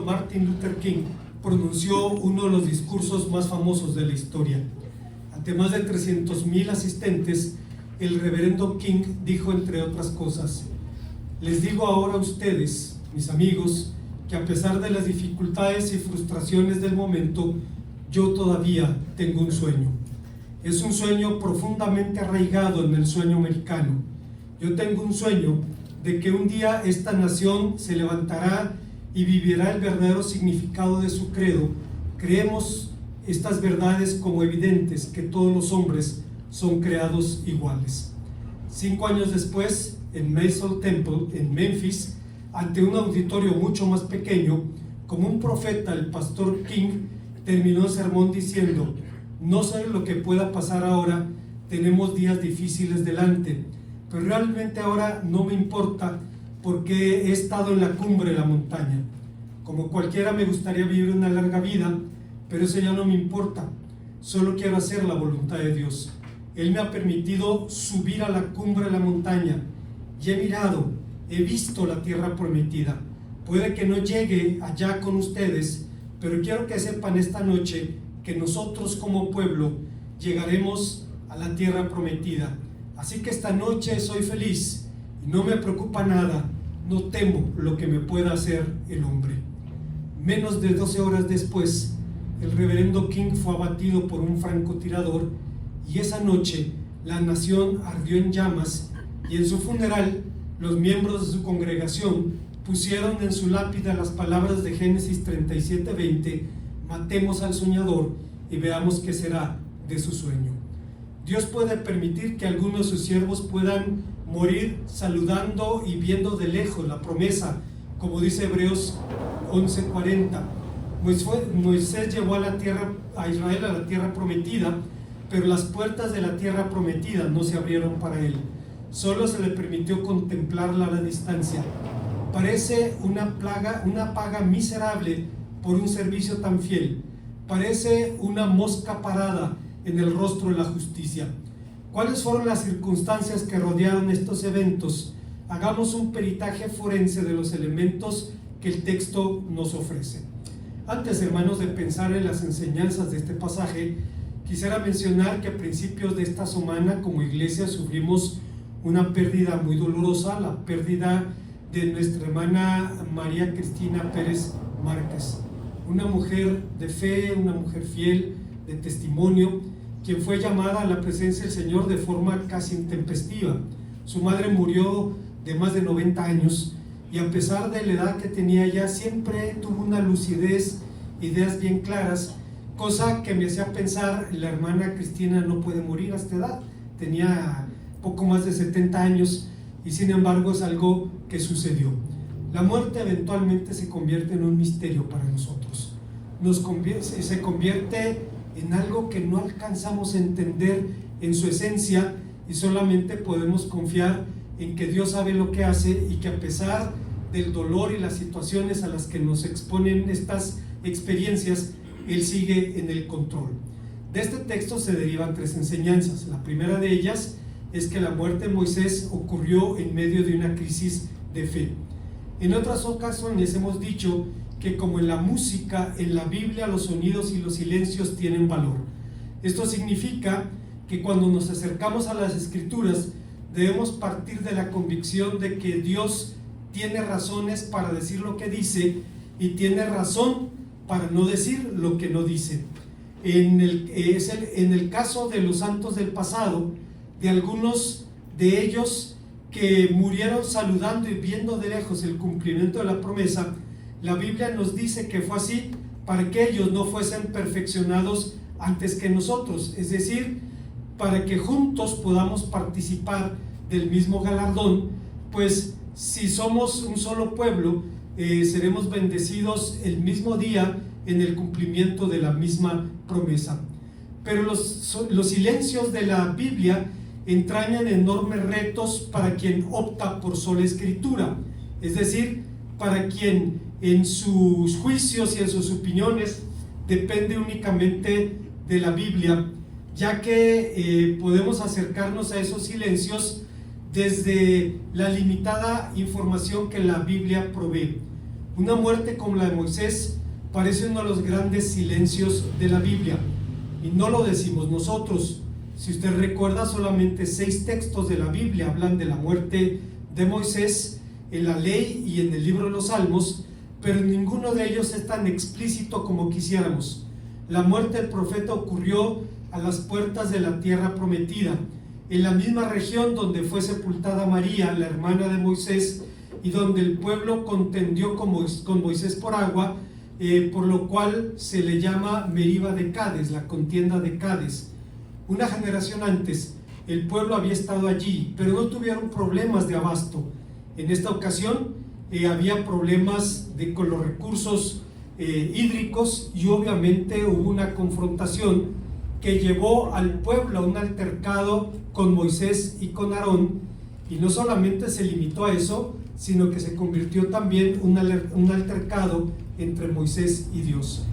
Martin Luther King pronunció uno de los discursos más famosos de la historia. Ante más de 300,000 asistentes, el reverendo King dijo, entre otras cosas: les digo ahora a ustedes, mis amigos, que a pesar de las dificultades y frustraciones del momento, yo todavía tengo un sueño. Es un sueño profundamente arraigado en el sueño americano. Yo tengo un sueño de que un día esta nación se levantará y vivirá el verdadero significado de su credo. Creemos estas verdades como evidentes, que todos los hombres son creados iguales. 5 años después, en Masonic Temple, en Memphis, ante un auditorio mucho más pequeño, como un profeta, el pastor King terminó el sermón diciendo: no sé lo que pueda pasar ahora, tenemos días difíciles delante, pero realmente ahora no me importa, porque he estado en la cumbre de la montaña. Como cualquiera me gustaría vivir una larga vida, pero eso ya no me importa. Solo quiero hacer la voluntad de Dios. Él me ha permitido subir a la cumbre de la montaña y he mirado, he visto la tierra prometida. Puede que no llegue allá con ustedes, pero quiero que sepan esta noche que nosotros como pueblo llegaremos a la tierra prometida. Así que esta noche soy feliz y no me preocupa nada, no temo lo que me pueda hacer el hombre. Menos de 12 horas después, el reverendo King fue abatido por un francotirador y esa noche la nación ardió en llamas, y en su funeral los miembros de su congregación pusieron en su lápida las palabras de Génesis 37:20: matemos al soñador y veamos qué será de su sueño. Dios puede permitir que algunos de sus siervos puedan morir saludando y viendo de lejos la promesa, como dice Hebreos 11:40. Moisés llevó a Israel a la tierra prometida, pero las puertas de la tierra prometida no se abrieron para él. Solo se le permitió contemplarla a la distancia. Parece una paga miserable por un servicio tan fiel. Parece una mosca parada en el rostro de la justicia. ¿Cuáles fueron las circunstancias que rodearon estos eventos? Hagamos un peritaje forense de los elementos que el texto nos ofrece. Antes, hermanos, de pensar en las enseñanzas de este pasaje, quisiera mencionar que a principios de esta semana como iglesia sufrimos una pérdida muy dolorosa, la pérdida de nuestra hermana María Cristina Pérez Márquez, una mujer de fe, una mujer fiel, de testimonio, quien fue llamada a la presencia del Señor de forma casi intempestiva. Su madre murió de más de 90 años y a pesar de la edad que tenía ya, siempre tuvo una lucidez, ideas bien claras, cosa que me hacía pensar: la hermana Cristina no puede morir a esta edad, tenía poco más de 70 años y sin embargo es algo que sucedió. La muerte eventualmente se convierte en un misterio para nosotros, se convierte en algo que no alcanzamos a entender en su esencia, y solamente podemos confiar en que Dios sabe lo que hace y que a pesar del dolor y las situaciones a las que nos exponen estas experiencias, Él sigue en el control. De este texto se derivan 3 enseñanzas. La primera de ellas es que la muerte de Moisés ocurrió en medio de una crisis de fe. En otras ocasiones hemos dicho que, como en la música, en la Biblia los sonidos y los silencios tienen valor. Esto significa que cuando nos acercamos a las Escrituras debemos partir de la convicción de que Dios tiene razones para decir lo que dice y tiene razón para no decir lo que no dice. En el caso de los santos del pasado, de algunos de ellos que murieron saludando y viendo de lejos el cumplimiento de la promesa, la Biblia nos dice que fue así para que ellos no fuesen perfeccionados antes que nosotros, es decir, para que juntos podamos participar del mismo galardón, pues si somos un solo pueblo, seremos bendecidos el mismo día en el cumplimiento de la misma promesa. Pero los silencios de la Biblia entrañan enormes retos para quien opta por sola escritura, es decir, para quien en sus juicios y en sus opiniones depende únicamente de la Biblia, ya que podemos acercarnos a esos silencios desde la limitada información que la Biblia provee. Una muerte como la de Moisés parece uno de los grandes silencios de la Biblia, y no lo decimos nosotros. Si usted recuerda, solamente 6 textos de la Biblia hablan de la muerte de Moisés, en la ley y en el libro de los Salmos, pero ninguno de ellos es tan explícito como quisiéramos. La muerte del profeta ocurrió a las puertas de la tierra prometida, en la misma región donde fue sepultada María, la hermana de Moisés, y donde el pueblo contendió con Moisés por agua, por lo cual se le llama Meriba de Cades, la contienda de Cades. Una generación antes, el pueblo había estado allí, pero no tuvieron problemas de abasto. En esta ocasión había problemas con los recursos hídricos, y obviamente hubo una confrontación que llevó al pueblo a un altercado con Moisés y con Aarón, y no solamente se limitó a eso, sino que se convirtió también en un altercado entre Moisés y Dios.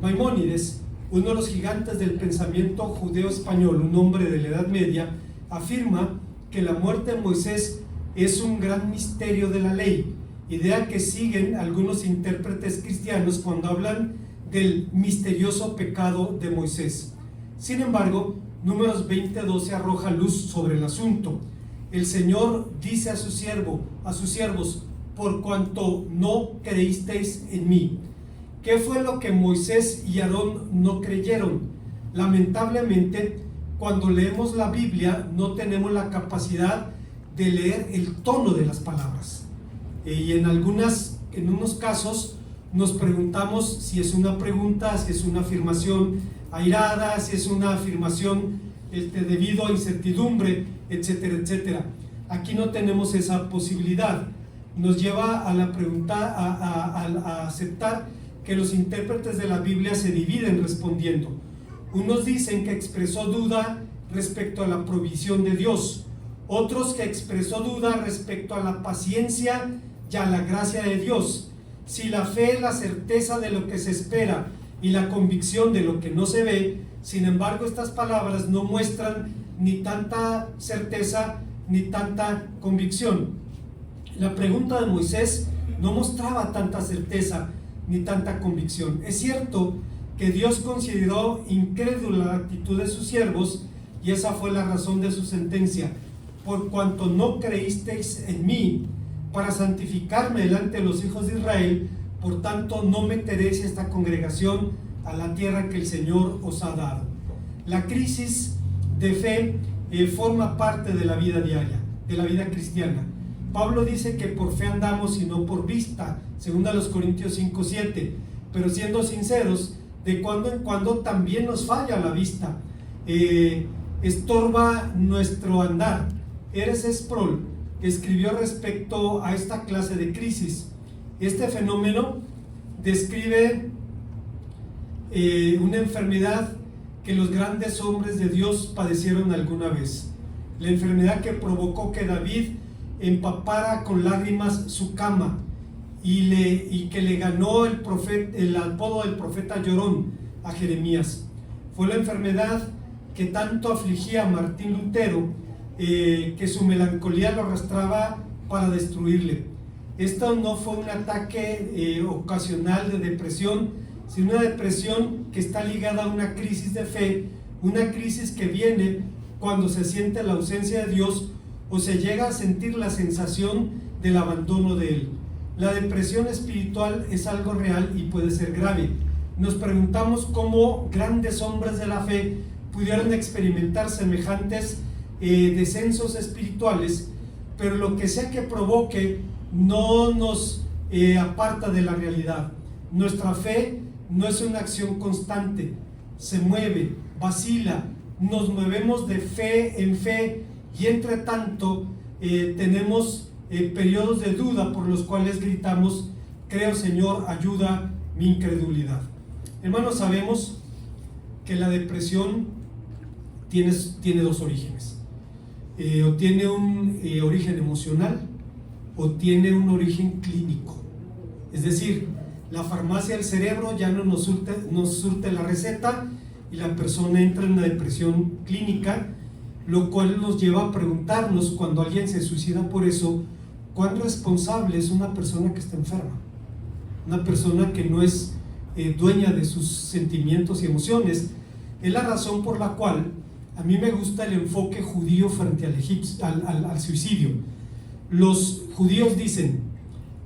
Maimónides, uno de los gigantes del pensamiento judeo-español, un hombre de la Edad Media, afirma que la muerte de Moisés es un gran misterio de la ley, idea que siguen algunos intérpretes cristianos cuando hablan del misterioso pecado de Moisés. Sin embargo, Números 20:12 arroja luz sobre el asunto. El Señor dice a sus siervos, por cuanto no creísteis en mí. ¿Qué fue lo que Moisés y Aarón no creyeron? Lamentablemente, cuando leemos la Biblia, no tenemos la capacidad de leer el tono de las palabras. Y en unos casos nos preguntamos si es una pregunta, si es una afirmación airada, si es una afirmación debido a incertidumbre, etcétera, etcétera. Aquí no tenemos esa posibilidad. Nos lleva a la pregunta, a aceptar que los intérpretes de la Biblia se dividen respondiendo. Unos dicen que expresó duda respecto a la provisión de Dios, otros que expresó duda respecto a la paciencia y a la gracia de Dios. Si la fe es la certeza de lo que se espera y la convicción de lo que no se ve, sin embargo, estas palabras no muestran ni tanta certeza ni tanta convicción. La pregunta de Moisés no mostraba tanta certeza ni tanta convicción. Es cierto que Dios consideró incrédula la actitud de sus siervos, y esa fue la razón de su sentencia: por cuanto no creísteis en mí para santificarme delante de los hijos de Israel, por tanto no meteréis esta congregación a la tierra que el Señor os ha dado. La crisis de fe forma parte de la vida diaria, de la vida cristiana. Pablo dice que por fe andamos y no por vista, según a los Corintios 5:7, pero siendo sinceros, de cuando en cuando también nos falla la vista, estorba nuestro andar. Erez Sproul escribió respecto a esta clase de crisis. Este fenómeno describe una enfermedad que los grandes hombres de Dios padecieron alguna vez, la enfermedad que provocó que David empapara con lágrimas su cama y que le ganó el apodo del profeta llorón a Jeremías. Fue la enfermedad que tanto afligía a Martín Lutero, que su melancolía lo arrastraba para destruirle. Esto no fue un ataque ocasional de depresión, sino una depresión que está ligada a una crisis de fe, una crisis que viene cuando se siente la ausencia de Dios o se llega a sentir la sensación del abandono de Él. La depresión espiritual es algo real y puede ser grave. Nos preguntamos cómo grandes hombres de la fe pudieron experimentar semejantes descensos espirituales, pero lo que sea que provoque no nos aparta de la realidad. Nuestra fe no es una acción constante, se mueve, vacila, nos movemos de fe en fe, y entre tanto tenemos periodos de duda por los cuales gritamos: creo, Señor, ayuda mi incredulidad. Hermanos, sabemos que la depresión tiene dos orígenes. O tiene un origen emocional o tiene un origen clínico. Es decir, la farmacia del cerebro ya no nos surte la receta y la persona entra en una depresión clínica, lo cual nos lleva a preguntarnos, cuando alguien se suicida por eso, ¿cuán responsable es una persona que está enferma? una persona que no es dueña de sus sentimientos y emociones. Es la razón por la cual a mí me gusta el enfoque judío frente al suicidio. Los judíos dicen,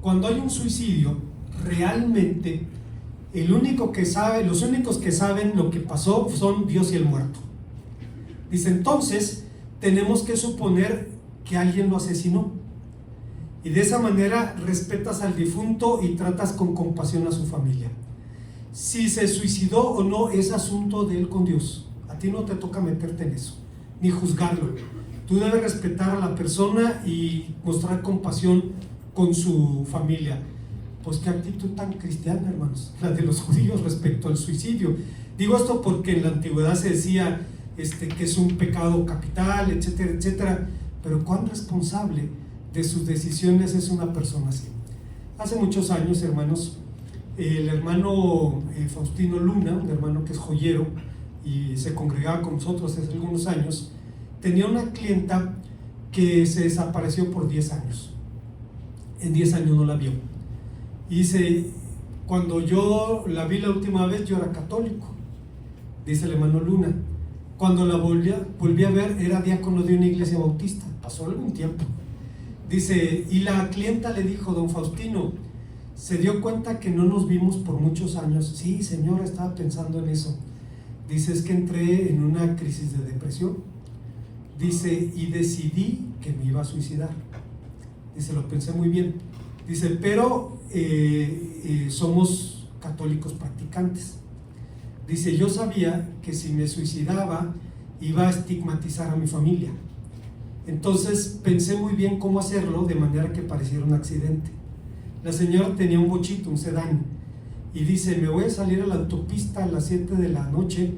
cuando hay un suicidio, realmente los únicos que saben lo que pasó son Dios y el muerto. Dice, entonces tenemos que suponer que alguien lo asesinó, y de esa manera respetas al difunto y tratas con compasión a su familia. Si se suicidó o no es asunto de él con Dios. A ti no te toca meterte en eso, ni juzgarlo. Tú debes respetar a la persona y mostrar compasión con su familia. Pues qué actitud tan cristiana, hermanos, la de los judíos respecto al suicidio. Digo esto porque en la antigüedad se decía que es un pecado capital, etcétera, etcétera, pero cuán responsable de sus decisiones es una persona así. Hace muchos años, hermanos, el hermano Faustino Luna, un hermano que es joyero y se congregaba con nosotros hace algunos años, tenía una clienta que se desapareció por 10 años. En 10 años no la vio. Y dice, cuando yo la vi la última vez, yo era católico, dice el hermano Luna. Cuando la volví a ver, era diácono de una iglesia bautista. Pasó algún tiempo. Dice, y la clienta le dijo, don Faustino, ¿se dio cuenta que no nos vimos por muchos años? Sí, señora, estaba pensando en eso. Dice, es que entré en una crisis de depresión. Dice, y decidí que me iba a suicidar. Dice, lo pensé muy bien. Dice, pero somos católicos practicantes. Dice, yo sabía que si me suicidaba iba a estigmatizar a mi familia. Entonces pensé muy bien cómo hacerlo de manera que pareciera un accidente. La señora tenía un bochito, un sedán, y dice, me voy a salir a la autopista a las 7 de la noche,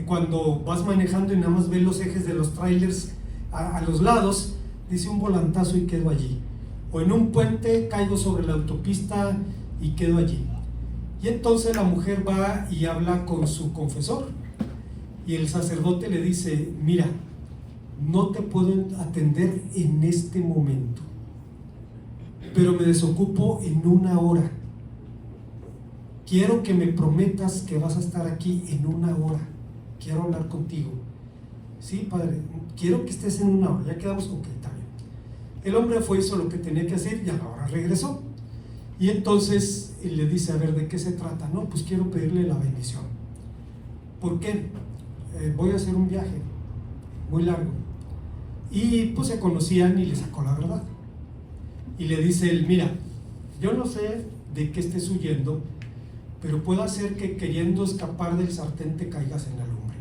cuando vas manejando y nada más ves los ejes de los trailers a los lados, dice, un volantazo y quedo allí. O en un puente caigo sobre la autopista y quedo allí. Y entonces la mujer va y habla con su confesor, y el sacerdote le dice, mira, no te puedo atender en este momento, pero me desocupo en 1 hora. Quiero que me prometas que vas a estar aquí en 1 hora. Quiero hablar contigo. Sí, padre, quiero que estés en 1 hora. Ya quedamos, ok, está bien. El hombre fue, hizo lo que tenía que hacer y a la hora regresó. Y entonces le dice, a ver, ¿de qué se trata? No, pues quiero pedirle la bendición. ¿Por qué? Voy a hacer un viaje muy largo. Y pues se conocían y le sacó la verdad. Y le dice él, mira, yo no sé de qué estés huyendo, pero puedo hacer que queriendo escapar del sartén te caigas en la lumbre.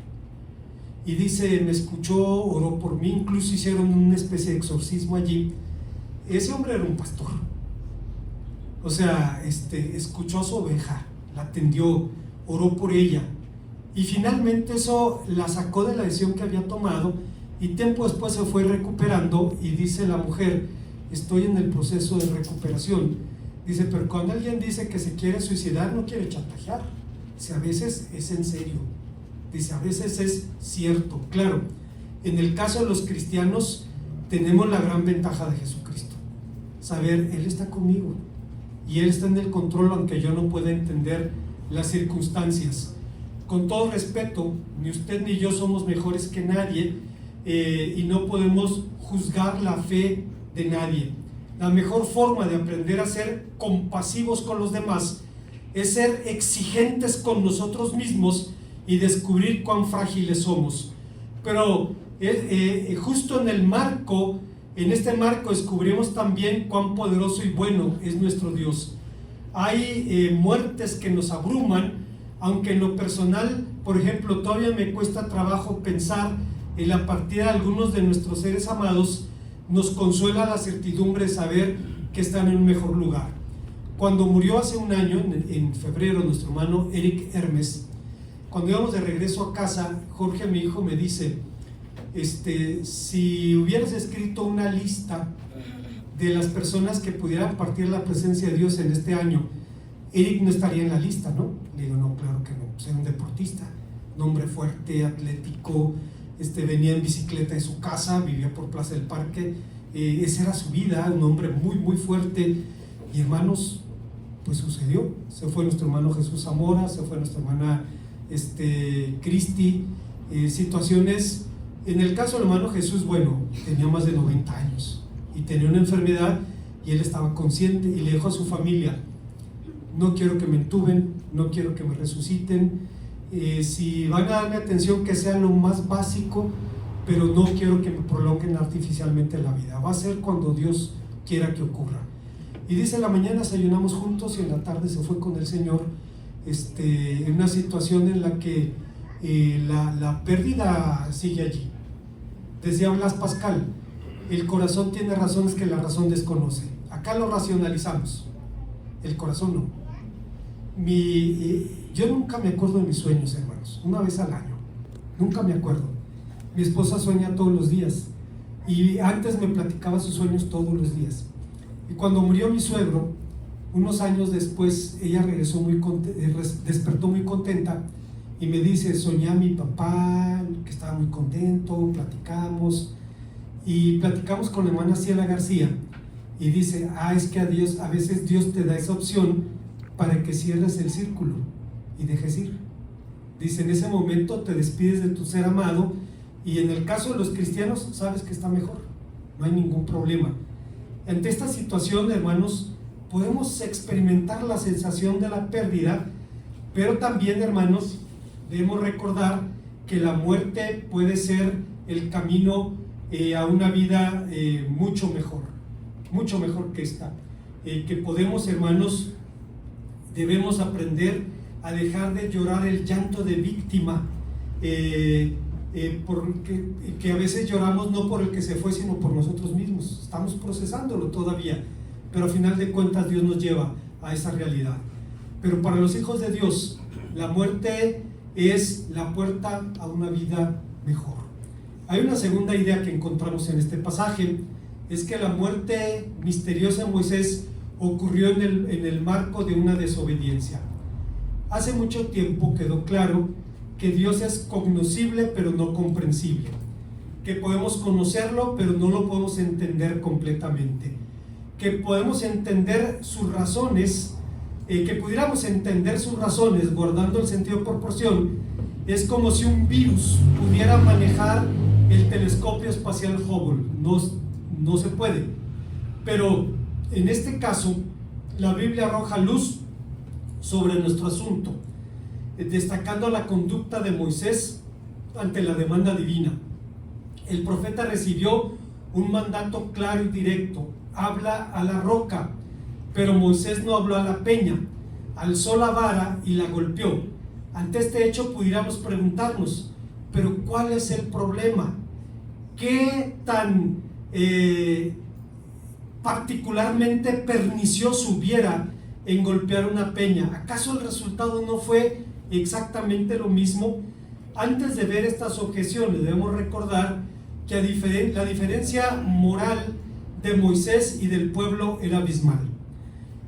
Y dice, me escuchó, oró por mí, incluso hicieron una especie de exorcismo allí. Ese hombre era un pastor. O sea, escuchó a su oveja, la atendió, oró por ella. Y finalmente eso la sacó de la decisión que había tomado, y tiempo después se fue recuperando. Y dice la mujer, estoy en el proceso de recuperación. Dice, pero cuando alguien dice que se quiere suicidar, no quiere chantajear. Dice, a veces es en serio. Dice, a veces es cierto. Claro, en el caso de los cristianos tenemos la gran ventaja de Jesucristo. Saber, Él está conmigo y Él está en el control, aunque yo no pueda entender las circunstancias. Con todo respeto, ni usted ni yo somos mejores que nadie, y no podemos juzgar la fe de nadie. La mejor forma de aprender a ser compasivos con los demás es ser exigentes con nosotros mismos y descubrir cuán frágiles somos. Pero justo en este marco descubrimos también cuán poderoso y bueno es nuestro Dios. Hay muertes que nos abruman, aunque en lo personal, por ejemplo, todavía me cuesta trabajo pensar en la partida de algunos de nuestros seres amados. Nos consuela la certidumbre de saber que están en un mejor lugar. Cuando murió hace un año, en febrero, nuestro hermano Eric Hermes, cuando íbamos de regreso a casa, Jorge, mi hijo, me dice, si hubieras escrito una lista de las personas que pudieran partir la presencia de Dios en este año, Eric no estaría en la lista, ¿no? Le digo, no, claro que no, pues era un deportista, un hombre fuerte, atlético, venía en bicicleta de su casa, vivía por Plaza del Parque, esa era su vida, un hombre muy, muy fuerte. Y hermanos, pues sucedió. Se fue nuestro hermano Jesús Zamora, se fue nuestra hermana Cristi, situaciones. En el caso del hermano Jesús, bueno, tenía más de 90 años y tenía una enfermedad y él estaba consciente y le dijo a su familia: no quiero que me entuben, no quiero que me resuciten, si van a darme atención que sea lo más básico, pero no quiero que me prolonguen artificialmente la vida, va a ser cuando Dios quiera que ocurra. Y dice, en la mañana desayunamos juntos y en la tarde se fue con el Señor, en una situación en la que la pérdida sigue allí. Decía Blas Pascal, el corazón tiene razones que la razón desconoce. Acá lo racionalizamos, el corazón no. Yo nunca me acuerdo de mis sueños, hermanos, una vez al año, nunca me acuerdo. Mi esposa sueña todos los días y antes me platicaba sus sueños todos los días. Y cuando murió mi suegro, unos años después, ella regresó despertó muy contenta y me dice: soñé a mi papá, que estaba muy contento, platicamos con la hermana Ciela García y dice: es que a veces Dios te da esa opción para que cierres el círculo y dejes ir. Dice, en ese momento te despides de tu ser amado y en el caso de los cristianos sabes que está mejor, no hay ningún problema. Ante esta situación, hermanos, podemos experimentar la sensación de la pérdida, pero también, hermanos, debemos recordar que la muerte puede ser el camino a una vida mucho mejor que esta, que podemos, hermanos, debemos aprender a dejar de llorar el llanto de víctima, porque a veces lloramos no por el que se fue, sino por nosotros mismos. Estamos procesándolo todavía, pero al final de cuentas Dios nos lleva a esa realidad. Pero para los hijos de Dios, la muerte es la puerta a una vida mejor. Hay una segunda idea que encontramos en este pasaje, es que la muerte misteriosa de Moisés ocurrió en el marco de una desobediencia. Hace mucho tiempo quedó claro que Dios es cognoscible pero no comprensible, que podemos conocerlo pero no lo podemos entender completamente, que podemos entender sus razones, que pudiéramos entender sus razones guardando el sentido de proporción. Es como si un virus pudiera manejar el telescopio espacial Hubble. No se puede, pero en este caso la Biblia arroja luz sobre nuestro asunto, destacando la conducta de Moisés ante la demanda divina. El profeta recibió un mandato claro y directo: habla a la roca, pero Moisés no habló a la peña, alzó la vara y la golpeó. Ante este hecho pudiéramos preguntarnos, pero ¿cuál es el problema? ¿Qué tan particularmente pernicioso hubiera en golpear una peña? ¿Acaso el resultado no fue exactamente lo mismo? Antes de ver estas objeciones, debemos recordar que la diferencia moral de Moisés y del pueblo era abismal.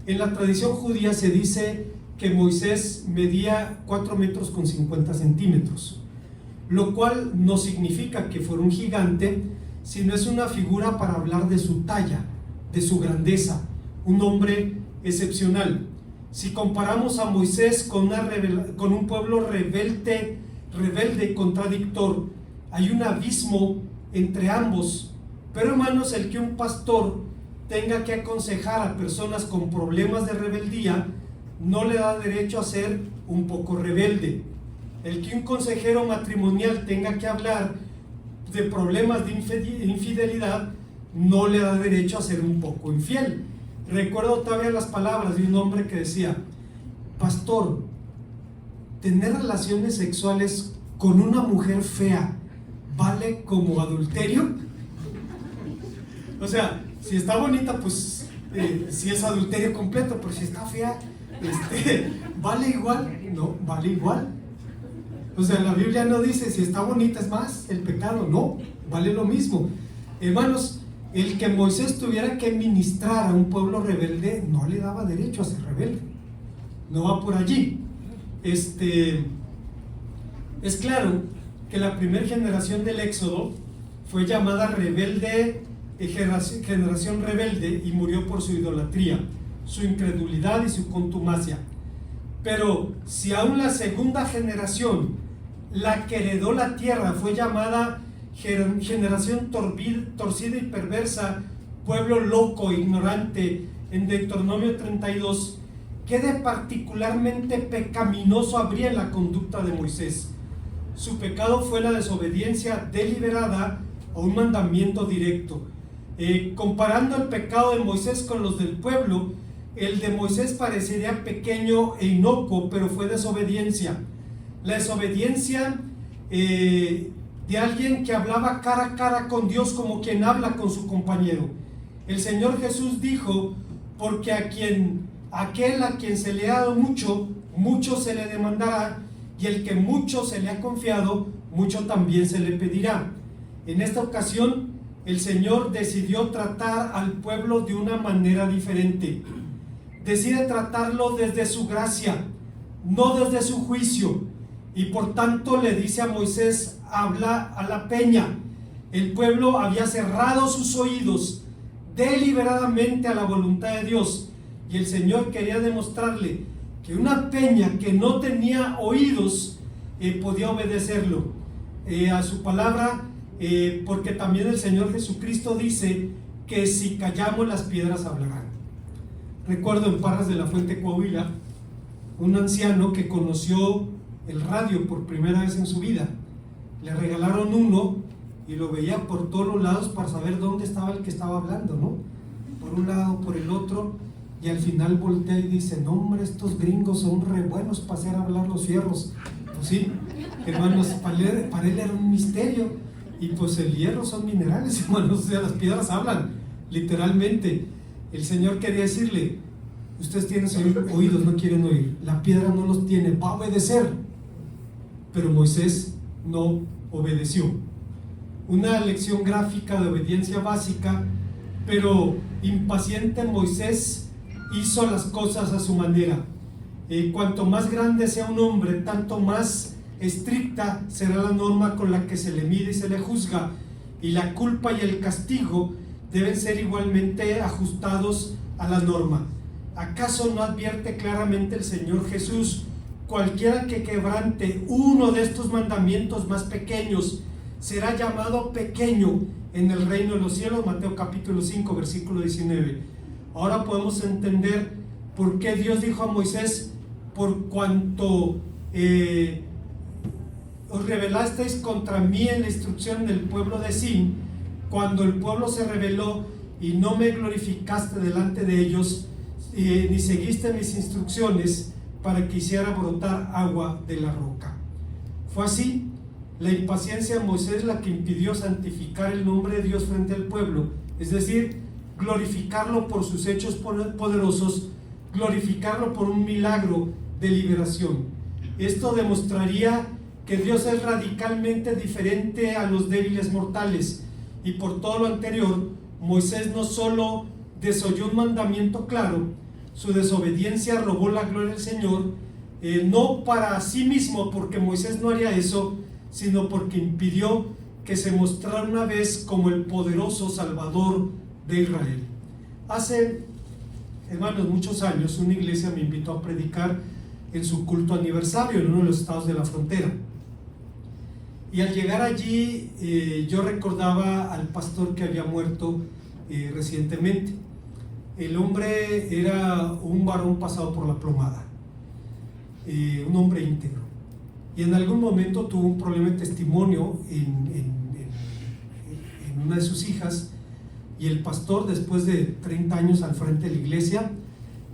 En la tradición judía se dice que Moisés medía 4 metros con 50 centímetros, lo cual no significa que fuera un gigante, sino es una figura para hablar de su talla, de su grandeza, un hombre excepcional. Si comparamos a Moisés con un pueblo rebelde y contradictor, hay un abismo entre ambos. Pero, hermanos, el que un pastor tenga que aconsejar a personas con problemas de rebeldía no le da derecho a ser un poco rebelde. El que un consejero matrimonial tenga que hablar de problemas de infidelidad no le da derecho a ser un poco infiel. Recuerdo todavía las palabras de un hombre que decía: pastor, tener relaciones sexuales con una mujer fea ¿vale como adulterio? O sea, si está bonita, pues si es adulterio completo, pero si está fea, ¿vale igual? No, vale igual. O sea, la Biblia no dice si está bonita es más el pecado, no, vale lo mismo. Hermanos, el que Moisés tuviera que ministrar a un pueblo rebelde no le daba derecho a ser rebelde. No va por allí. Es claro que la primera generación del Éxodo fue llamada rebelde, generación rebelde, y murió por su idolatría. su incredulidad y su contumacia. Pero si aún la segunda generación, la que heredó la tierra, fue llamada generación torcida y perversa, pueblo loco, ignorante, en Deuteronomio 32, ¿qué de particularmente pecaminoso habría en la conducta de Moisés? Su pecado fue la desobediencia deliberada a un mandamiento directo. Comparando el pecado de Moisés con los del pueblo, el de Moisés parecería pequeño e inocuo, pero fue desobediencia. La desobediencia de alguien que hablaba cara a cara con Dios como quien habla con su compañero. El Señor Jesús dijo: porque aquel a quien se le ha dado mucho, mucho se le demandará, y el que mucho se le ha confiado, mucho también se le pedirá. En esta ocasión, el Señor decidió tratar al pueblo de una manera diferente. Decide tratarlo desde su gracia, no desde su juicio, y por tanto le dice a Moisés: habla a la peña. El pueblo había cerrado sus oídos deliberadamente a la voluntad de Dios, y el Señor quería demostrarle que una peña que no tenía oídos podía obedecerlo a su palabra, porque también el Señor Jesucristo dice que si callamos, las piedras hablarán. Recuerdo en Parras de la Fuente, Coahuila, un anciano que conoció el radio por primera vez en su vida. Le regalaron uno y lo veía por todos los lados para saber dónde estaba el que estaba hablando, ¿no? Por un lado, por el otro, y al final voltea y dice: no, hombre, estos gringos son re buenos para hacer hablar los fierros. Pues sí, hermanos, para él era un misterio, y pues el hierro son minerales, hermanos, o sea, las piedras hablan, literalmente. El Señor quería decirle: ustedes tienen oídos, no quieren oír, la piedra no los tiene, va a obedecer. Pero Moisés no obedeció. Una lección gráfica de obediencia básica, pero impaciente Moisés hizo las cosas a su manera. Cuanto más grande sea un hombre, tanto más estricta será la norma con la que se le mide y se le juzga, y la culpa y el castigo deben ser igualmente ajustados a la norma. ¿Acaso no advierte claramente el Señor Jesús: cualquiera que quebrante uno de estos mandamientos más pequeños será llamado pequeño en el reino de los cielos? Mateo capítulo 5, versículo 19. Ahora podemos entender por qué Dios dijo a Moisés: por cuanto os rebelasteis contra mí en la instrucción del pueblo de Sin, cuando el pueblo se rebeló y no me glorificaste delante de ellos, ni seguiste mis instrucciones para que hiciera brotar agua de la roca. Fue así la impaciencia de Moisés la que impidió santificar el nombre de Dios frente al pueblo, es decir, glorificarlo por sus hechos poderosos, glorificarlo por un milagro de liberación. Esto demostraría que Dios es radicalmente diferente a los débiles mortales, y por todo lo anterior, Moisés no solo desoyó un mandamiento claro, su desobediencia robó la gloria del Señor, no para sí mismo, porque Moisés no haría eso, sino porque impidió que se mostrara una vez como el poderoso Salvador de Israel. Hace, hermanos, muchos años, una iglesia me invitó a predicar en su culto aniversario en uno de los estados de la frontera. Y al llegar allí, yo recordaba al pastor que había muerto recientemente. El hombre era un varón pasado por la plomada, un hombre íntegro, y en algún momento tuvo un problema de testimonio en una de sus hijas, y el pastor, después de 30 años al frente de la iglesia,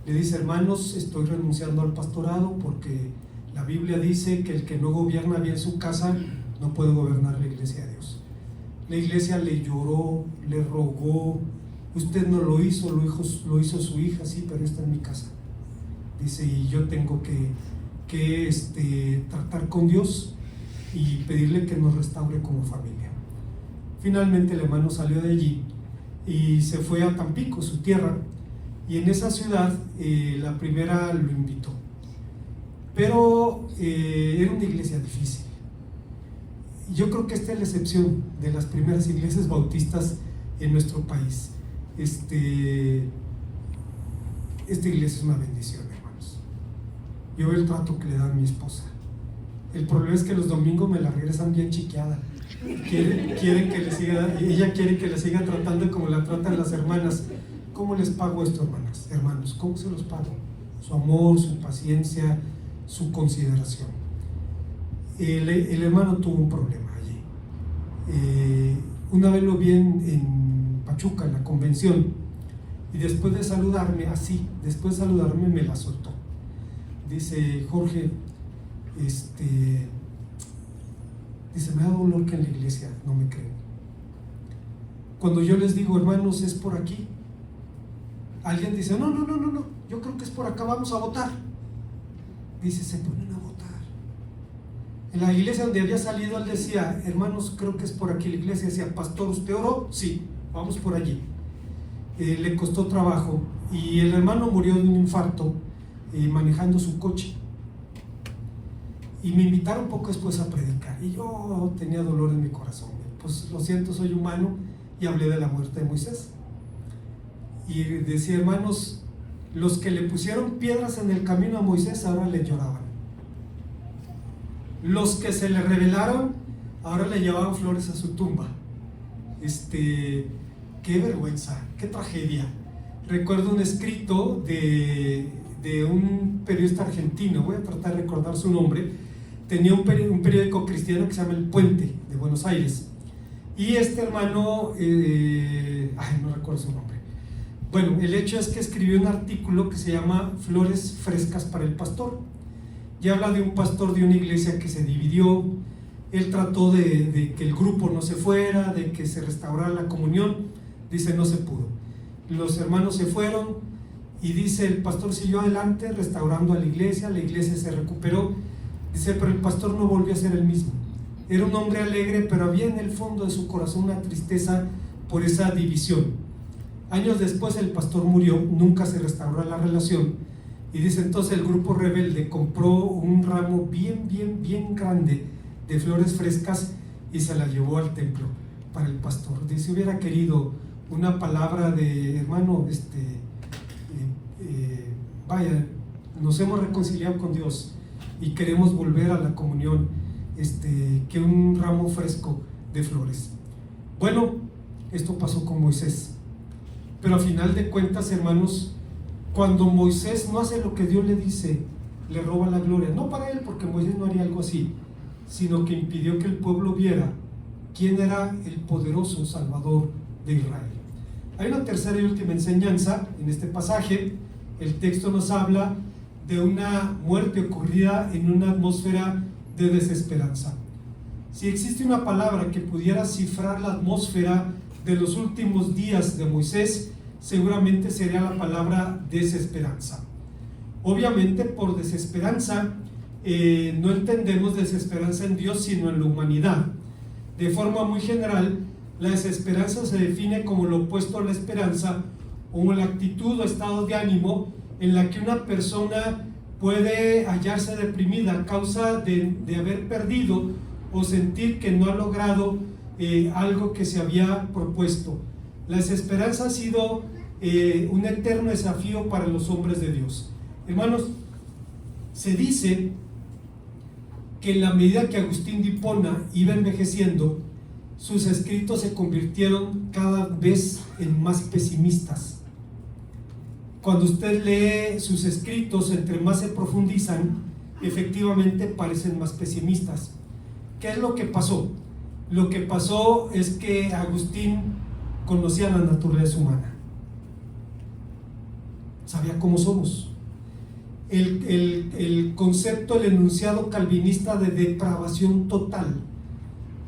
le dice: hermanos, estoy renunciando al pastorado porque la Biblia dice que el que no gobierna bien su casa no puede gobernar la iglesia de Dios. La iglesia le lloró, le rogó: usted no lo hizo, lo hizo su hija. Sí, pero está en mi casa. Dice: y yo tengo que tratar con Dios y pedirle que nos restaure como familia. Finalmente el hermano salió de allí y se fue a Tampico, su tierra, y en esa ciudad la primera lo invitó, pero era una iglesia difícil. Yo creo que esta es la excepción de las primeras iglesias bautistas en nuestro país. esta iglesia es una bendición, hermanos. Yo veo el trato que le da a mi esposa. El problema es que los domingos me la regresan bien chiqueada. Quieren que le siga, ella quiere que le siga tratando como la tratan las hermanas. ¿Cómo les pago esto, hermanas? Hermanos, ¿cómo se los pago? Su amor, su paciencia, su consideración. El hermano tuvo un problema allí. Una vez lo vi en Pachuca, en la convención, y después de saludarme, me la soltó. Dice: Jorge, dice, me da dolor que en la iglesia no me creen. Cuando yo les digo, hermanos, es por aquí, alguien dice, no, yo creo que es por acá, vamos a votar. Dice, se ponen a votar. En la iglesia donde había salido, él decía, hermanos, creo que es por aquí. La iglesia decía, pastor, ¿usted oró? Sí, vamos por allí. Le costó trabajo, y el hermano murió de un infarto manejando su coche. Y me invitaron poco después a predicar, y yo tenía dolor en mi corazón. Pues lo siento, soy humano, y hablé de la muerte de Moisés. Y decía, hermanos, los que le pusieron piedras en el camino a Moisés ahora le lloraban. Los que se le rebelaron ahora le llevaban flores a su tumba. Qué vergüenza, qué tragedia. Recuerdo un escrito de un periodista argentino, voy a tratar de recordar su nombre. Tenía un periódico cristiano que se llama El Puente, de Buenos Aires, y este hermano, no recuerdo su nombre. Bueno, el hecho es que escribió un artículo que se llama Flores frescas para el pastor, y habla de un pastor de una iglesia que se dividió. Él trató de que el grupo no se fuera, de que se restaurara la comunión. Dice, no se pudo. Los hermanos se fueron, y dice, el pastor siguió adelante restaurando a la iglesia se recuperó. Dice, pero el pastor no volvió a ser el mismo. Era un hombre alegre, pero había en el fondo de su corazón una tristeza por esa división. Años después el pastor murió, nunca se restauró la relación, y dice, entonces el grupo rebelde compró un ramo bien grande de flores frescas y se la llevó al templo para el pastor. Dice, hubiera querido una palabra de, hermano, vaya, nos hemos reconciliado con Dios y queremos volver a la comunión, que un ramo fresco de flores. Bueno, esto pasó con Moisés, pero a final de cuentas, hermanos, cuando Moisés no hace lo que Dios le dice, le roba la gloria, no para él, porque Moisés no haría algo así, sino que impidió que el pueblo viera quién era el poderoso Salvador de Israel. Hay una tercera y última enseñanza en este pasaje. El texto nos habla de una muerte ocurrida en una atmósfera de desesperanza. Si existe una palabra que pudiera cifrar la atmósfera de los últimos días de Moisés, seguramente sería la palabra desesperanza. Obviamente, por desesperanza no entendemos desesperanza en Dios, sino en la humanidad. De forma muy general, la desesperanza se define como lo opuesto a la esperanza, o la actitud o estado de ánimo en la que una persona puede hallarse deprimida a causa de haber perdido o sentir que no ha logrado algo que se había propuesto. La desesperanza ha sido un eterno desafío para los hombres de Dios. Hermanos, se dice que en la medida que Agustín de Hipona iba envejeciendo, sus escritos se convirtieron cada vez en más pesimistas. Cuando usted lee sus escritos, entre más se profundizan, efectivamente parecen más pesimistas. ¿Qué es lo que pasó? Lo que pasó es que Agustín conocía la naturaleza humana, sabía cómo somos. El concepto, el enunciado calvinista de depravación total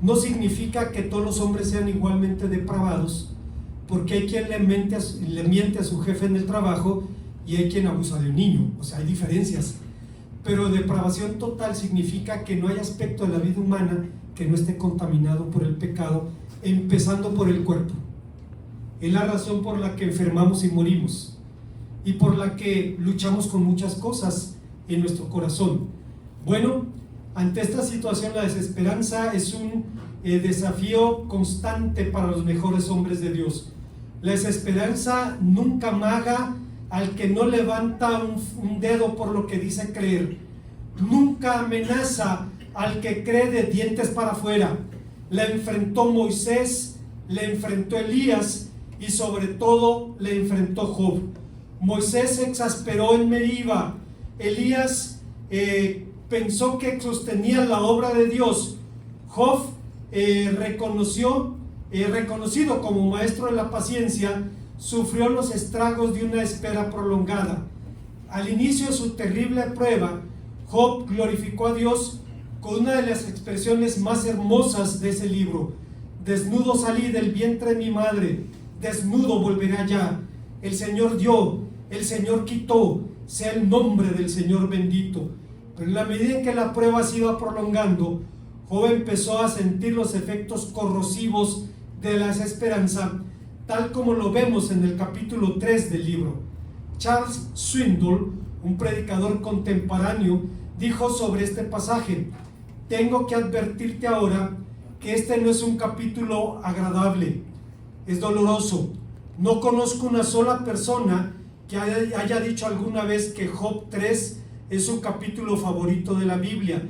no significa que todos los hombres sean igualmente depravados, porque hay quien le miente a su jefe en el trabajo y hay quien abusa de un niño, o sea, hay diferencias. Pero depravación total significa que no hay aspecto de la vida humana que no esté contaminado por el pecado, empezando por el cuerpo. Es la razón por la que enfermamos y morimos, y por la que luchamos con muchas cosas en nuestro corazón. Bueno, ante esta situación, la desesperanza es un desafío constante para los mejores hombres de Dios. La desesperanza nunca amaga al que no levanta un dedo por lo que dice creer. Nunca amenaza al que cree de dientes para afuera. La enfrentó Moisés, le enfrentó Elías y sobre todo le enfrentó Job. Moisés se exasperó en Meriba. Elías pensó que sostenía la obra de Dios. Job, reconocido como maestro de la paciencia, sufrió los estragos de una espera prolongada. Al inicio de su terrible prueba, Job glorificó a Dios con una de las expresiones más hermosas de ese libro: desnudo salí del vientre de mi madre, desnudo volveré allá. El Señor dio, el Señor quitó, sea el nombre del Señor bendito. Pero en la medida en que la prueba se iba prolongando, Job empezó a sentir los efectos corrosivos de la desesperanza, tal como lo vemos en el capítulo 3 del libro. Charles Swindoll, un predicador contemporáneo, dijo sobre este pasaje: tengo que advertirte ahora que este no es un capítulo agradable, es doloroso. No conozco una sola persona que haya dicho alguna vez que Job 3 es su capítulo favorito de la Biblia,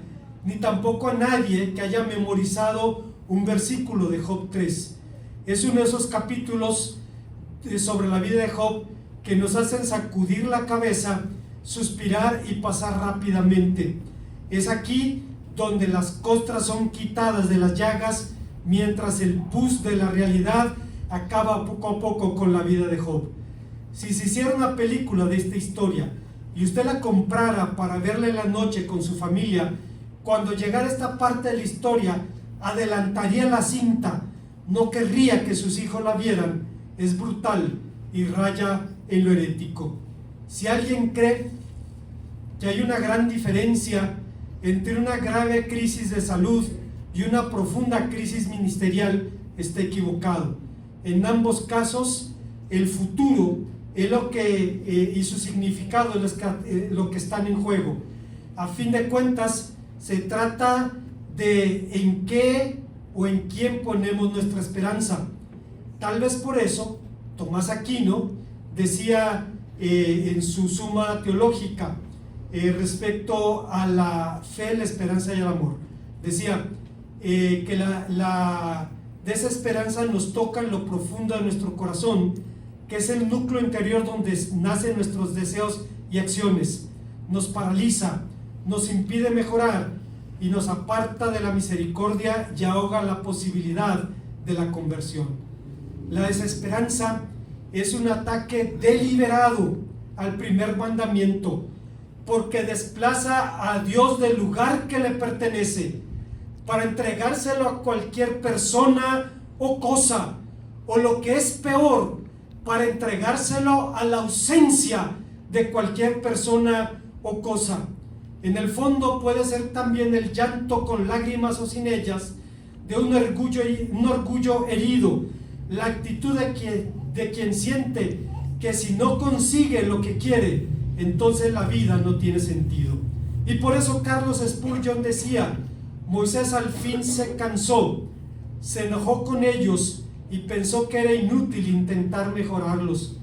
ni tampoco a nadie que haya memorizado un versículo de Job 3. Es uno de esos capítulos sobre la vida de Job que nos hacen sacudir la cabeza, suspirar y pasar rápidamente. Es aquí donde las costras son quitadas de las llagas, mientras el pus de la realidad acaba poco a poco con la vida de Job. Si se hiciera una película de esta historia y usted la comprara para verla en la noche con su familia, cuando llegara esta parte de la historia, adelantaría la cinta, no querría que sus hijos la vieran. Es brutal y raya en lo herético. Si alguien cree que hay una gran diferencia entre una grave crisis de salud y una profunda crisis ministerial, está equivocado. En ambos casos, el futuro es lo que, y su significado es lo que están en juego. A fin de cuentas, se trata de en qué o en quién ponemos nuestra esperanza. Tal vez por eso, Tomás Aquino decía en su Suma Teológica, respecto a la fe, la esperanza y el amor, decía que la desesperanza nos toca en lo profundo de nuestro corazón, que es el núcleo interior donde nacen nuestros deseos y acciones. Nos paraliza, nos impide mejorar y nos aparta de la misericordia y ahoga la posibilidad de la conversión. La desesperanza es un ataque deliberado al primer mandamiento, porque desplaza a Dios del lugar que le pertenece para entregárselo a cualquier persona o cosa, o lo que es peor, para entregárselo a la ausencia de cualquier persona o cosa. En el fondo puede ser también el llanto con lágrimas o sin ellas de un orgullo herido, la actitud de quien siente que si no consigue lo que quiere, entonces la vida no tiene sentido. Y por eso Carlos Spurgeon decía: Moisés al fin se cansó, se enojó con ellos y pensó que era inútil intentar mejorarlos.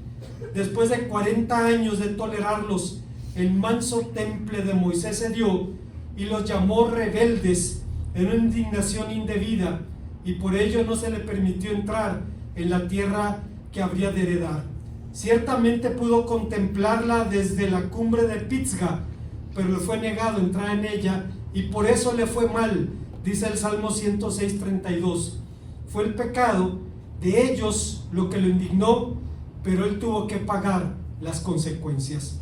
Después de 40 años de tolerarlos, el manso temple de Moisés se dio y los llamó rebeldes en una indignación indebida, y por ello no se le permitió entrar en la tierra que habría de heredar. Ciertamente pudo contemplarla desde la cumbre de Pisga, pero le fue negado entrar en ella y por eso le fue mal, dice el Salmo 106:32. Fue el pecado de ellos lo que lo indignó, pero él tuvo que pagar las consecuencias.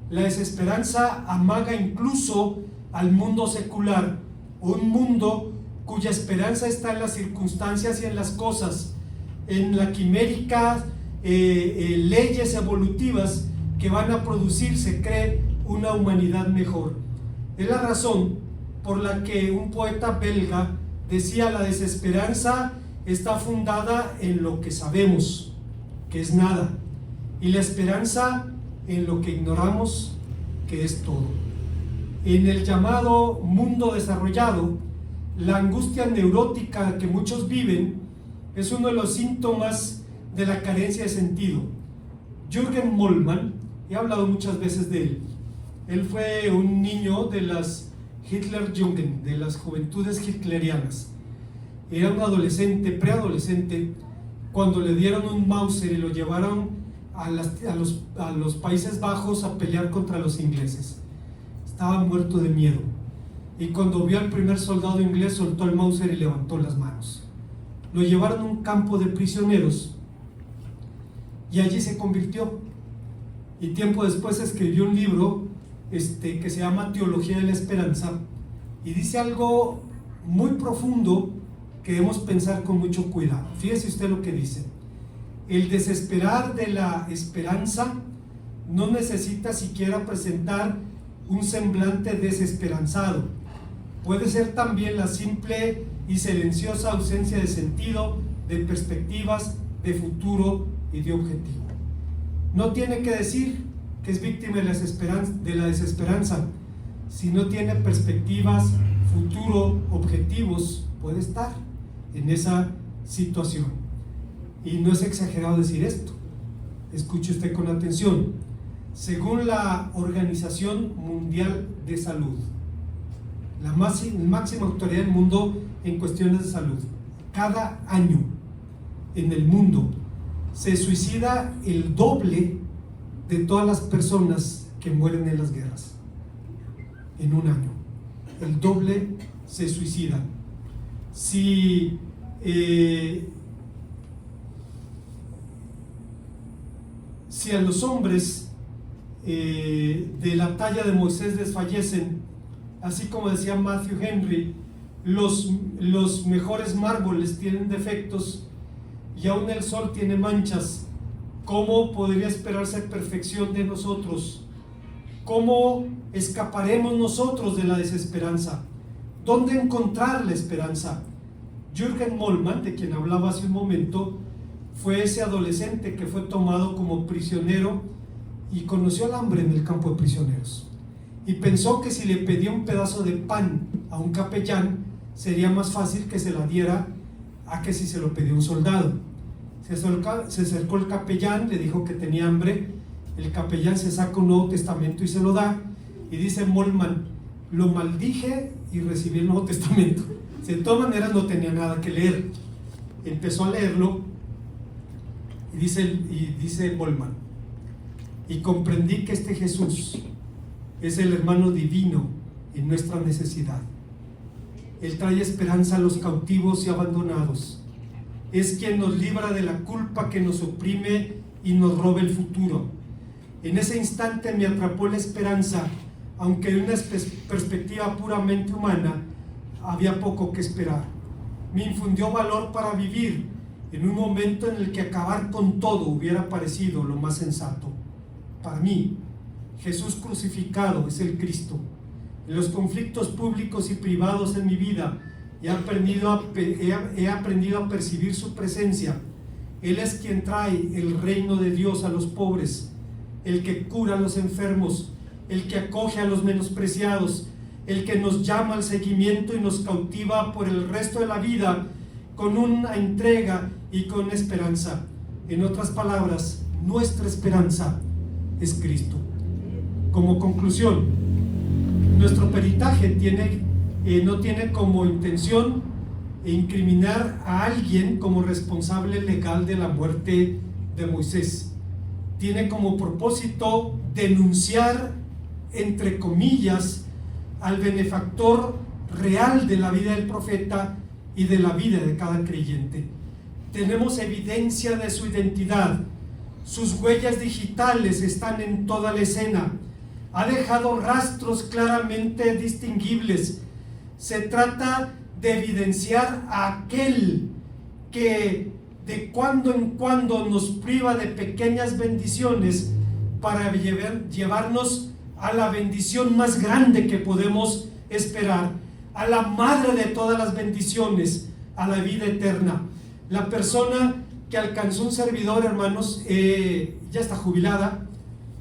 La desesperanza amaga incluso al mundo secular, un mundo cuya esperanza está en las circunstancias y en las cosas, en la quimérica leyes evolutivas que van a producir, se cree, una humanidad mejor. Es la razón por la que un poeta belga decía: la desesperanza está fundada en lo que sabemos, que es nada, y la esperanza en lo que ignoramos, que es todo. En el llamado mundo desarrollado, la angustia neurótica que muchos viven es uno de los síntomas de la carencia de sentido. Jürgen Moltmann, He hablado muchas veces de él. Él fue un niño de las Hitlerjugend, de las juventudes hitlerianas. Era un adolescente, preadolescente, cuando le dieron un Mauser y lo llevaron a los Países Bajos a pelear contra los ingleses. Estaba muerto de miedo. Y cuando vio al primer soldado inglés, soltó el Mauser y levantó las manos. Lo llevaron a un campo de prisioneros y allí se convirtió. Y tiempo después escribió un libro que se llama Teología de la Esperanza, y dice algo muy profundo que debemos pensar con mucho cuidado. Fíjese usted lo que dice: el desesperar de la esperanza no necesita siquiera presentar un semblante desesperanzado. Puede ser también la simple y silenciosa ausencia de sentido, de perspectivas, de futuro y de objetivo. No tiene que decir que es víctima de la desesperanza. Si no tiene perspectivas, futuro, objetivos, puede estar en esa situación. Y no es exagerado decir esto. Escuche usted con atención. Según la Organización Mundial de Salud, la máxima autoridad del mundo en cuestiones de salud, cada año en el mundo se suicida el doble de todas las personas que mueren en las guerras. En un año, el doble se suicidan. Si a los hombres de la talla de Moisés desfallecen, así como decía Matthew Henry, los mejores mármoles tienen defectos y aún el sol tiene manchas, ¿cómo podría esperarse perfección de nosotros? ¿Cómo escaparemos nosotros de la desesperanza? ¿Dónde encontrar la esperanza? Jürgen Moltmann, de quien hablaba hace un momento, fue ese adolescente que fue tomado como prisionero y conoció el hambre en el campo de prisioneros. Y pensó que si le pedía un pedazo de pan a un capellán, sería más fácil que se la diera a que si se lo pedía un soldado. Se acercó el capellán, le dijo que tenía hambre. El capellán se saca un Nuevo Testamento y se lo da. Y dice Moltmann: lo maldije y recibí el Nuevo Testamento. De todas maneras no tenía nada que leer. Empezó a leerlo y dice Moltmann: y comprendí que este Jesús es el hermano divino en nuestra necesidad. Él trae esperanza a los cautivos y abandonados. Es quien nos libra de la culpa que nos oprime y nos roba el futuro. En ese instante me atrapó la esperanza, aunque de una perspectiva puramente humana había poco que esperar. Me infundió valor para vivir en un momento en el que acabar con todo hubiera parecido lo más sensato. Para mí, Jesús crucificado es el Cristo. En los conflictos públicos y privados en mi vida he aprendido a percibir su presencia. Él es quien trae el reino de Dios a los pobres, el que cura a los enfermos, el que acoge a los menospreciados, el que nos llama al seguimiento y nos cautiva por el resto de la vida con una entrega y con esperanza. En otras palabras, nuestra esperanza es Cristo. Como conclusión, nuestro peritaje no tiene como intención incriminar a alguien como responsable legal de la muerte de Moisés. Tiene como propósito denunciar, entre comillas, al benefactor real de la vida del profeta y de la vida de cada creyente. Tenemos evidencia de su identidad. Sus huellas digitales están en toda la escena. Ha dejado rastros claramente distinguibles. Se trata de evidenciar a aquel que de cuando en cuando nos priva de pequeñas bendiciones para llevarnos a la bendición más grande que podemos esperar, a la madre de todas las bendiciones, a la vida eterna. La persona que alcanzó un servidor, hermanos, ya está jubilada,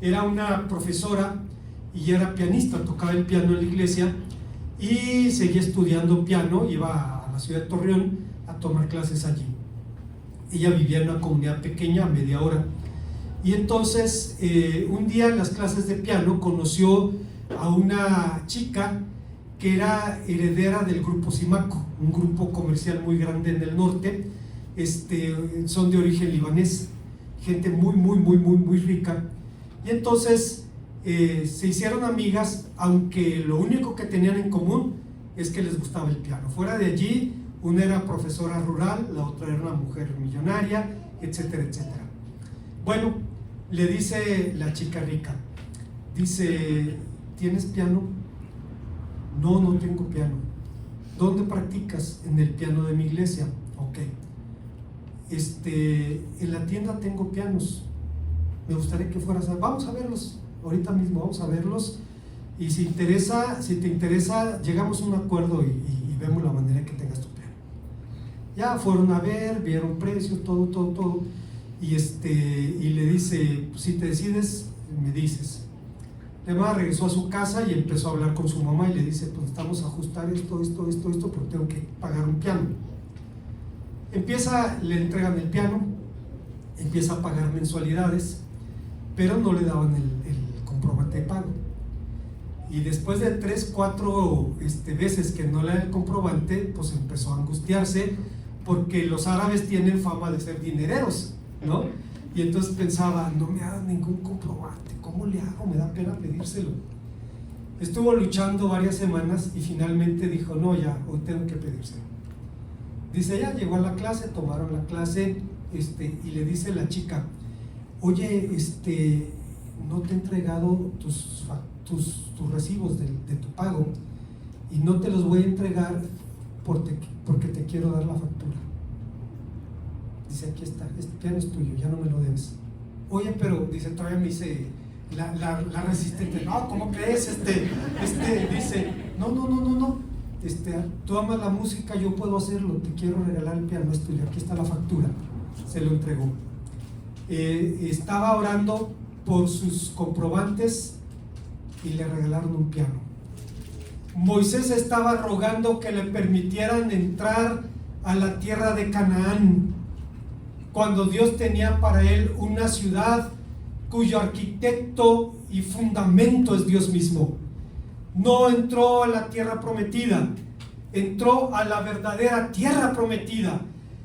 era una profesora y era pianista, tocaba el piano en la iglesia y seguía estudiando piano, iba a la ciudad de Torreón a tomar clases allí. Ella vivía en una comunidad pequeña, a media hora, Y entonces un día en las clases de piano conoció a una chica que era heredera del grupo Simaco, un grupo comercial muy grande en el norte. Son de origen libanés, gente muy rica. Y entonces se hicieron amigas, aunque lo único que tenían en común es que les gustaba el piano. Fuera de allí, una era profesora rural, la otra era una mujer millonaria, etcétera, etcétera. Bueno, le dice la chica rica, dice: ¿tienes piano? No, no tengo piano. ¿Dónde practicas? En el piano de mi iglesia. Ok. En la tienda tengo pianos. Me gustaría que fueras vamos a verlos, ahorita mismo vamos a verlos, y si te interesa, llegamos a un acuerdo y vemos la manera en que tengas tu piano. Ya fueron a ver, vieron precios, todo, y le dice: pues, si te decides, me dices. Además regresó a su casa y empezó a hablar con su mamá y le dice: pues necesitamos ajustar esto, porque tengo que pagar un piano. Le entregan el piano, empieza a pagar mensualidades, pero no le daban el comprobante de pago. Y después de 3-4 veces que no le da el comprobante, pues empezó a angustiarse, porque los árabes tienen fama de ser dinereros, ¿no? Y entonces pensaba: no me hagan ningún comprobante, ¿cómo le hago? Me da pena pedírselo. Estuvo luchando varias semanas y finalmente dijo: no, ya, hoy tengo que pedírselo. Dice, ya llegó a la clase, tomaron la clase, y le dice la chica: oye, no te he entregado tus recibos de tu pago, y no te los voy a entregar porque te quiero dar la factura. Dice: aquí está, este piano es tuyo, ya no me lo debes. Oye, pero, dice, todavía me dice la resistente: no, ¿cómo crees? Dice, no, tú amas la música, yo puedo hacerlo, te quiero regalar el piano, es tuyo, aquí está la factura. Se lo entregó. Estaba orando por sus comprobantes y le regalaron un piano. Moisés estaba rogando que le permitieran entrar a la tierra de Canaán, cuando Dios tenía para él una ciudad cuyo arquitecto y fundamento es Dios mismo. No entró a la tierra prometida, entró a la verdadera tierra prometida,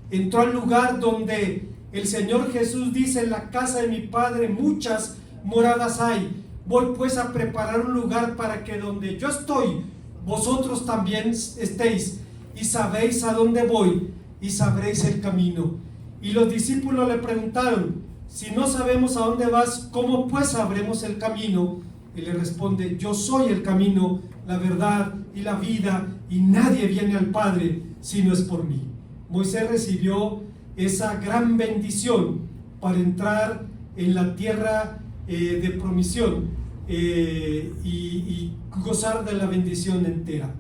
entró al lugar donde el Señor Jesús dice: en la casa de mi Padre muchas moradas hay. Voy pues a preparar un lugar para que donde yo estoy, vosotros también estéis, y sabéis a dónde voy, y sabréis el camino. Y los discípulos le preguntaron: si no sabemos a dónde vas, ¿cómo pues sabremos el camino? Y le responde: yo soy el camino, la verdad y la vida, y nadie viene al Padre si no es por mí. Moisés recibió esa gran bendición para entrar en la tierra de promisión y gozar de la bendición entera.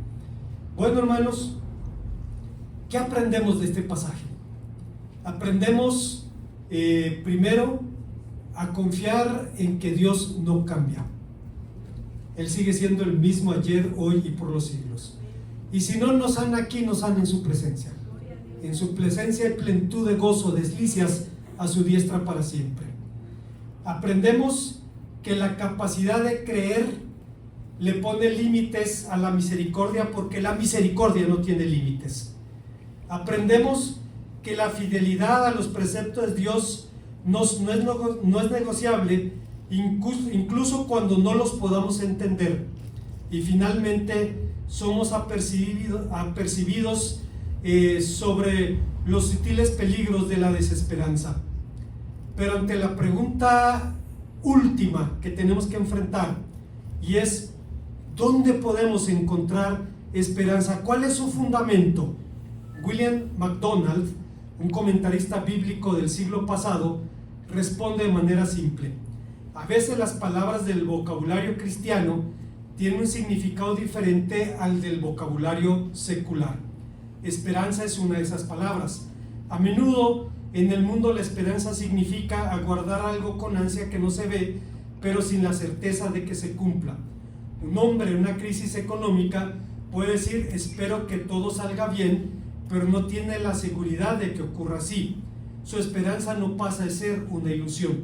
Bueno, hermanos, ¿qué aprendemos de este pasaje? Aprendemos primero a confiar en que Dios no cambia. Él sigue siendo el mismo ayer, hoy y por los siglos. Y si no nos sana aquí, nos sana en su presencia. En su presencia hay plenitud de gozo, delicias a su diestra para siempre. Aprendemos que la capacidad de creer le pone límites a la misericordia, porque la misericordia no tiene límites. Aprendemos que la fidelidad a los preceptos de Dios no es negociable, incluso cuando no los podamos entender. Y finalmente somos apercibidos sobre los sutiles peligros de la desesperanza. Pero ante la pregunta última que tenemos que enfrentar, y es: ¿dónde podemos encontrar esperanza? ¿Cuál es su fundamento? William MacDonald, un comentarista bíblico del siglo pasado, responde de manera simple: a veces las palabras del vocabulario cristiano tienen un significado diferente al del vocabulario secular. Esperanza es una de esas palabras. A menudo en el mundo la esperanza significa aguardar algo con ansia que no se ve, pero sin la certeza de que se cumpla. Un hombre en una crisis económica puede decir: espero que todo salga bien, pero no tiene la seguridad de que ocurra así. Su esperanza no pasa de ser una ilusión.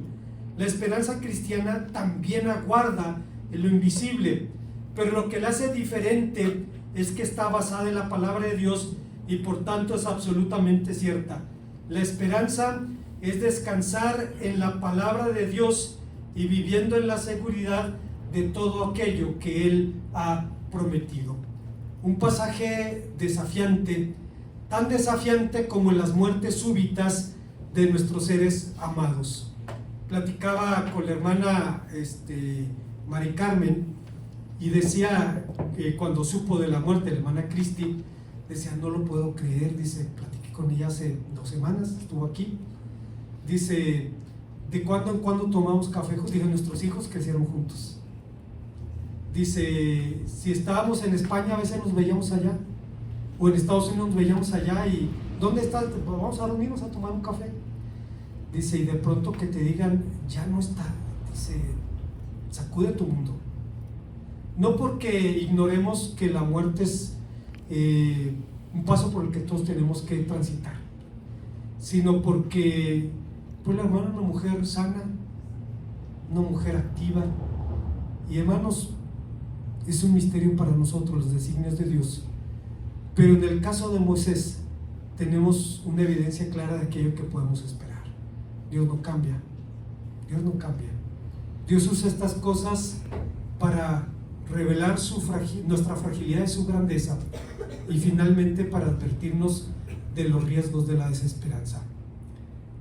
La esperanza cristiana también aguarda en lo invisible, pero lo que la hace diferente es que está basada en la palabra de Dios y por tanto es absolutamente cierta. La esperanza es descansar en la palabra de Dios y viviendo en la seguridad de todo aquello que Él ha prometido. Un pasaje desafiante, tan desafiante como en las muertes súbitas de nuestros seres amados. Platicaba con la hermana Mari Carmen y decía que cuando supo de la muerte de la hermana Cristi, decía, no lo puedo creer, dice, platiqué con ella hace 2 semanas, estuvo aquí, dice, de cuando en cuando tomamos café, dice, nuestros hijos crecieron juntos. Dice, si estábamos en España a veces nos veíamos allá, o en Estados Unidos nos veíamos allá y ¿dónde estás? Vamos a reunirnos a tomar un café. Dice, y de pronto que te digan, ya no está, dice, sacude tu mundo. No porque ignoremos que la muerte es un paso por el que todos tenemos que transitar, sino porque pues la hermana es una mujer sana, una mujer activa, y hermanos, es un misterio para nosotros los designios de Dios, pero en el caso de Moisés tenemos una evidencia clara de aquello que podemos esperar. Dios no cambia, Dios no cambia. Dios usa estas cosas para revelar nuestra fragilidad y su grandeza, y finalmente para advertirnos de los riesgos de la desesperanza.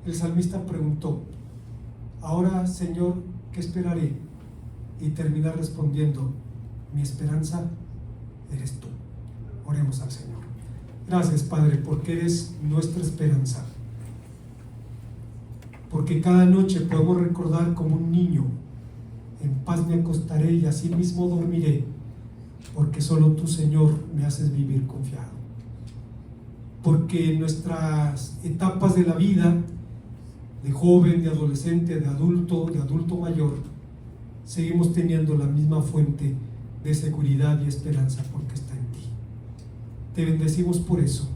El salmista preguntó, ahora Señor, ¿qué esperaré? Y termina respondiendo, mi esperanza eres tú. Oremos al Señor. Gracias, Padre, porque eres nuestra esperanza, porque cada noche podemos recordar como un niño, en paz me acostaré y así mismo dormiré, porque solo tú, Señor, me haces vivir confiado. Porque en nuestras etapas de la vida, de joven, de adolescente, de adulto mayor, seguimos teniendo la misma fuente de seguridad y esperanza, porque está en ti. Te bendecimos por eso.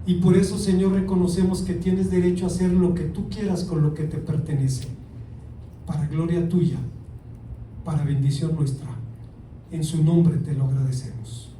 Y por eso, Señor, reconocemos que tienes derecho a hacer lo que tú quieras con lo que te pertenece, para gloria tuya, para bendición nuestra. En su nombre te lo agradecemos.